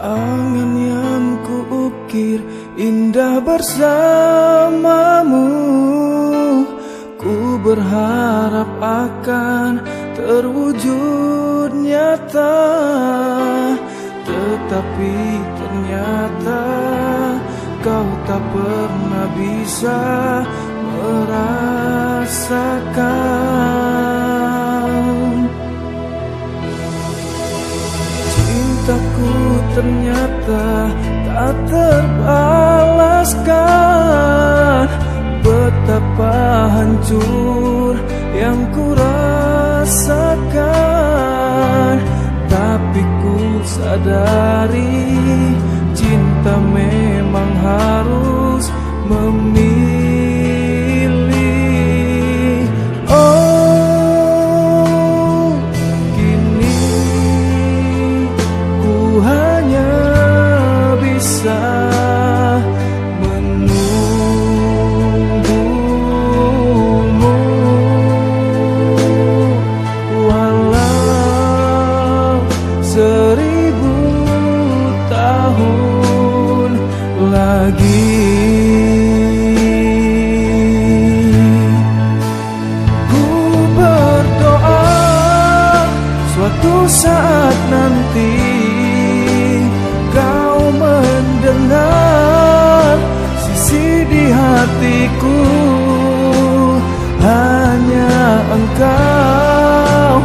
Angan yang kuukir indah bersamamu, ku berharap akan terwujud nyata. Tetapi ternyata kau tak pernah bisa merasakan. Cintaku ternyata tak terbalaskan. Betapa hancur yang ku rasakan. Tapi ku sadari cinta memang harus memilih. Oh, kini ku hanya bisa menunggumu, walau 1000 tahun lagi. Ku berdoa suatu saat nanti kau mendengar sisi di hatiku. Hanya engkau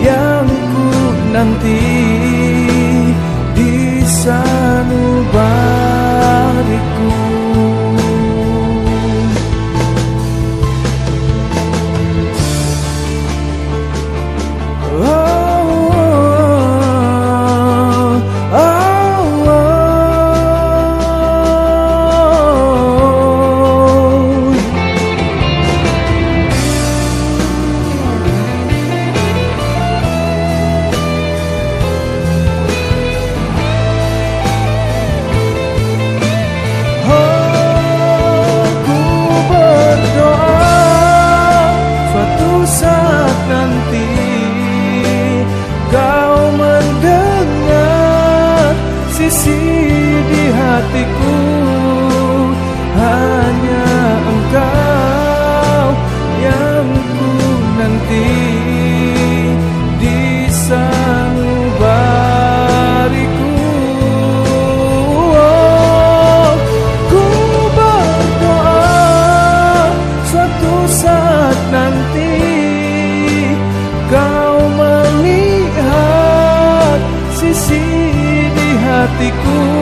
yang ku nanti di sanubariku. Nanti kau mendengar sisi di hatiku. Hanya engkau yang ku nanti di sanubariku. Oh, ku berdoa suatu saat nanti kau melihat sisi di hatiku.